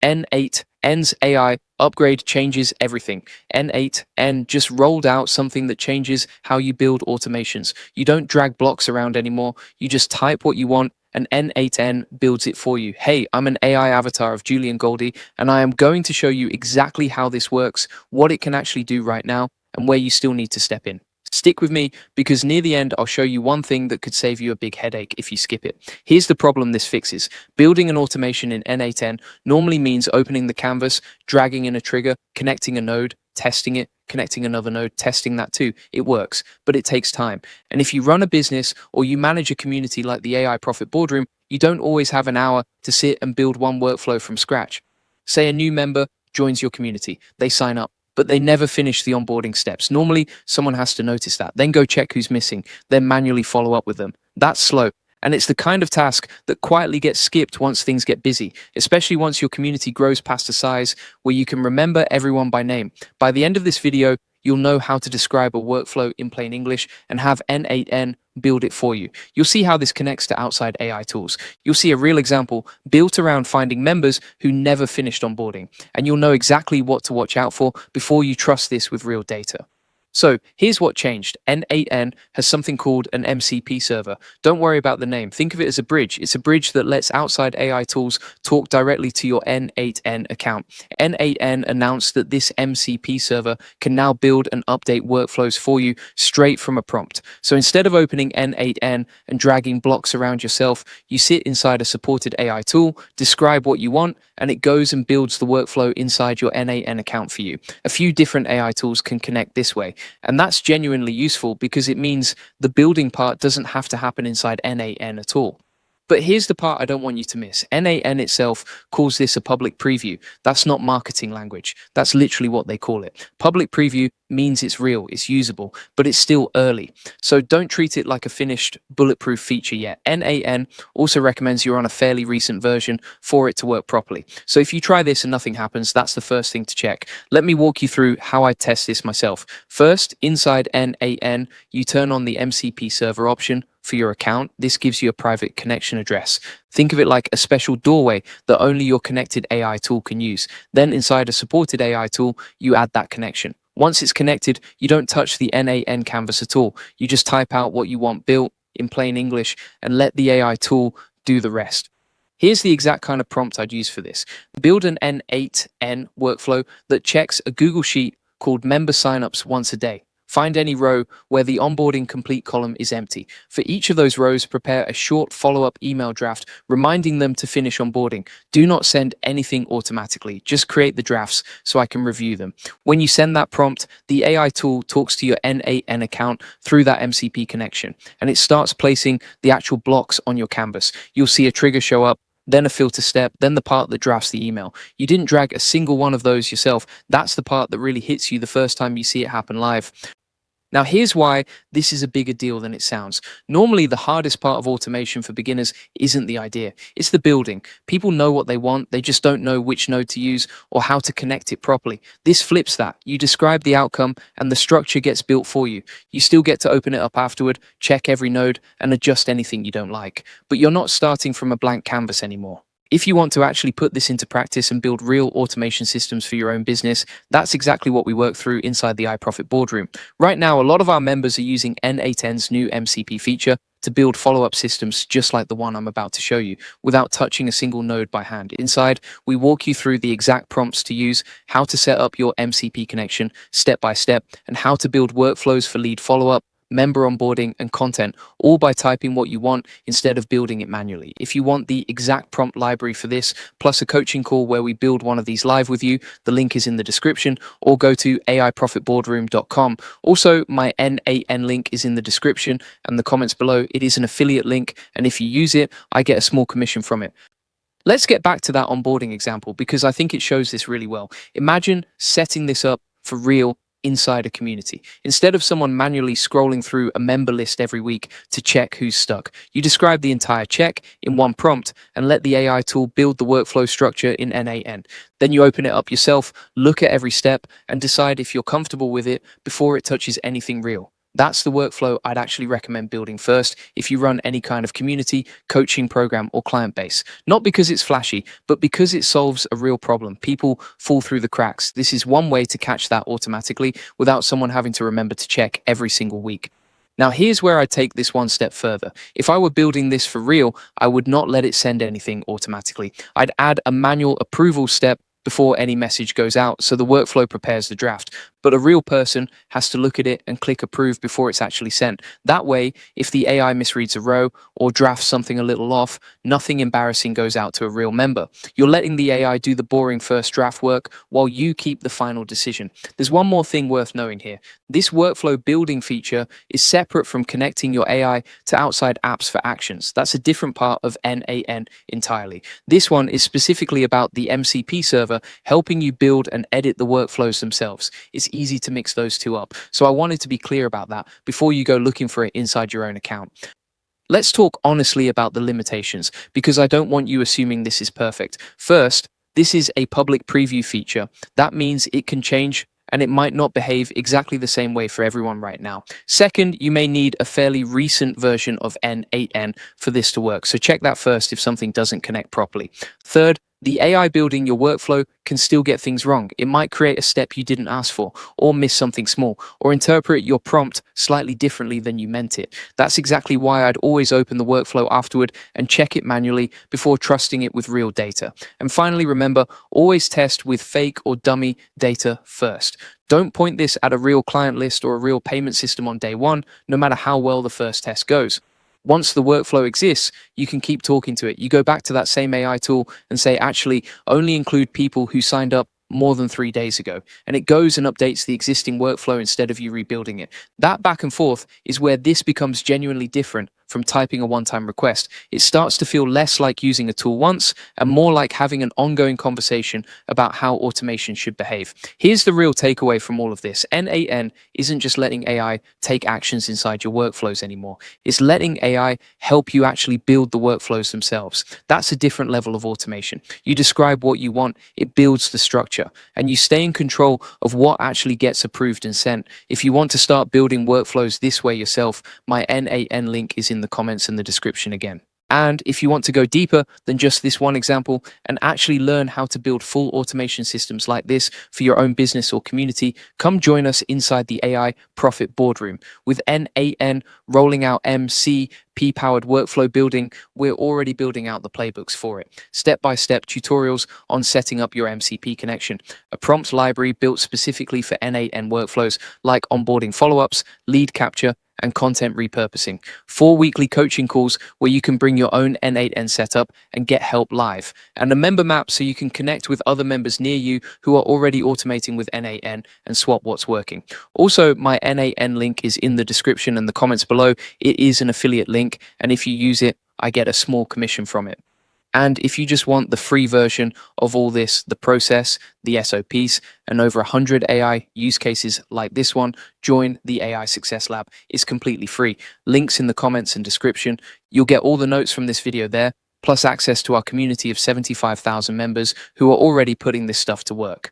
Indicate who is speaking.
Speaker 1: N8N's AI upgrade changes everything. N8N just rolled out something that changes how you build automations. You don't drag blocks around anymore. You just type what you want and N8N builds it for you. Hey, I'm an AI avatar of Julian Goldie, and I am going to show you exactly how this works, what it can actually do right now, and where you still need to step in. Stick with me because near the end, I'll show you one thing that could save you a big headache if you skip it. Here's the problem this fixes. Building an automation in N8N normally means opening the canvas, dragging in a trigger, connecting a node, testing it, connecting another node, testing that too. It works, but it takes time. And if you run a business or you manage a community like the AI Profit Boardroom, you don't always have an hour to sit and build one workflow from scratch. Say a new member joins your community, they sign up, but they never finish the onboarding steps. Normally, someone has to notice that, then go check who's missing, then manually follow up with them. That's slow. And it's the kind of task that quietly gets skipped once things get busy, especially once your community grows past a size where you can remember everyone by name. By the end of this video, you'll know how to describe a workflow in plain English and have N8N build it for you. You'll see how this connects to outside AI tools. You'll see a real example built around finding members who never finished onboarding, and you'll know exactly what to watch out for before you trust this with real data. So here's what changed. N8N has something called an MCP server. Don't worry about the name. Think of it as a bridge. It's a bridge that lets outside AI tools talk directly to your N8N account. N8N announced that this MCP server can now build and update workflows for you straight from a prompt. So instead of opening N8N and dragging blocks around yourself, you sit inside a supported AI tool, describe what you want, and it goes and builds the workflow inside your N8N account for you. A few different AI tools can connect this way. And that's genuinely useful because it means the building part doesn't have to happen inside N8N at all. But here's the part I don't want you to miss. N8N itself calls this a public preview. That's not marketing language. That's literally what they call it. Public preview means it's real, it's usable, but it's still early. So don't treat it like a finished bulletproof feature yet. N8N also recommends you're on a fairly recent version for it to work properly. So if you try this and nothing happens, that's the first thing to check. Let me walk you through how I test this myself. First, inside N8N, you turn on the MCP server option for your account. This gives you a private connection address. Think of it like a special doorway that only your connected AI tool can use. Then inside a supported AI tool, you add that connection. Once it's connected, you don't touch the N8N canvas at all. You just type out what you want built in plain English and let the AI tool do the rest. Here's the exact kind of prompt I'd use for this. Build an N8N workflow that checks a Google Sheet called member signups once a day. Find any row where the onboarding complete column is empty. For each of those rows, prepare a short follow-up email draft reminding them to finish onboarding. Do not send anything automatically. Just create the drafts so I can review them. When you send that prompt, the AI tool talks to your N8N account through that MCP connection, and it starts placing the actual blocks on your canvas. You'll see a trigger show up, then a filter step, then the part that drafts the email. You didn't drag a single one of those yourself. That's the part that really hits you the first time you see it happen live. Now, here's why this is a bigger deal than it sounds. Normally, the hardest part of automation for beginners isn't the idea. It's the building. People know what they want. They just don't know which node to use or how to connect it properly. This flips that. You describe the outcome and the structure gets built for you. You still get to open it up afterward, check every node, and adjust anything you don't like. But you're not starting from a blank canvas anymore. If you want to actually put this into practice and build real automation systems for your own business, that's exactly what we work through inside the iProfit Boardroom. Right now, a lot of our members are using N8N's new MCP feature to build follow-up systems just like the one I'm about to show you, without touching a single node by hand. Inside, we walk you through the exact prompts to use, how to set up your MCP connection step by step, and how to build workflows for lead follow-up, member onboarding, and content, all by typing what you want instead of building it manually. If you want the exact prompt library for this, plus a coaching call where we build one of these live with you, the link is in the description, or go to aiprofitboardroom.com. Also, my N8N link is in the description and the comments below. It is an affiliate link, and if you use it, I get a small commission from it. Let's get back to that onboarding example because I think it shows this really well. Imagine setting this up for real inside a community. Instead of someone manually scrolling through a member list every week to check who's stuck, you describe the entire check in one prompt and let the AI tool build the workflow structure in N8N. Then you open it up yourself, look at every step, and decide if you're comfortable with it before it touches anything real. That's the workflow I'd actually recommend building first if you run any kind of community, coaching program, or client base. Not because it's flashy, but because it solves a real problem. People fall through the cracks. This is one way to catch that automatically without someone having to remember to check every single week. Now, here's where I take this one step further. If I were building this for real, I would not let it send anything automatically. I'd add a manual approval step before any message goes out, so the workflow prepares the draft. But a real person has to look at it and click approve before it's actually sent. That way, if the AI misreads a row or drafts something a little off, nothing embarrassing goes out to a real member. You're letting the AI do the boring first draft work while you keep the final decision. There's one more thing worth knowing here. This workflow building feature is separate from connecting your AI to outside apps for actions. That's a different part of N8N entirely. This one is specifically about the MCP server helping you build and edit the workflows themselves. It's easy to mix those two up. So I wanted to be clear about that before you go looking for it inside your own account. Let's talk honestly about the limitations, because I don't want you assuming this is perfect. First, this is a public preview feature. That means it can change and it might not behave exactly the same way for everyone right now. Second, you may need a fairly recent version of N8N for this to work, so check that first if something doesn't connect properly. Third, the AI building your workflow can still get things wrong. It might create a step you didn't ask for, or miss something small, or interpret your prompt slightly differently than you meant it. That's exactly why I'd always open the workflow afterward and check it manually before trusting it with real data. And finally, remember, always test with fake or dummy data first. Don't point this at a real client list or a real payment system on day one, no matter how well the first test goes. Once the workflow exists, you can keep talking to it. You go back to that same AI tool and say, actually, only include people who signed up more than 3 days ago. And it goes and updates the existing workflow instead of you rebuilding it. That back and forth is where this becomes genuinely different from typing a one-time request. It starts to feel less like using a tool once and more like having an ongoing conversation about how automation should behave. Here's the real takeaway from all of this. N8N isn't just letting AI take actions inside your workflows anymore. It's letting AI help you actually build the workflows themselves. That's a different level of automation. You describe what you want, it builds the structure, and you stay in control of what actually gets approved and sent. If you want to start building workflows this way yourself, my N8N link is in the comments and the description again. And if you want to go deeper than just this one example and actually learn how to build full automation systems like this for your own business or community, come join us inside the AI Profit Boardroom. With N8N rolling out MCP powered workflow building, we're already building out the playbooks for it. Step-by-step tutorials on setting up your MCP connection, a prompt library built specifically for N8N workflows like onboarding follow-ups, lead capture, and content repurposing. 4 weekly coaching calls where you can bring your own N8N setup and get help live. And a member map so you can connect with other members near you who are already automating with N8N and swap what's working. Also, my N8N link is in the description and the comments below. It is an affiliate link, and if you use it, I get a small commission from it. And if you just want the free version of all this, the process, the SOPs, and over 100 AI use cases like this one, join the AI Success Lab. It's completely free. Links in the comments and description. You'll get all the notes from this video there, plus access to our community of 75,000 members who are already putting this stuff to work.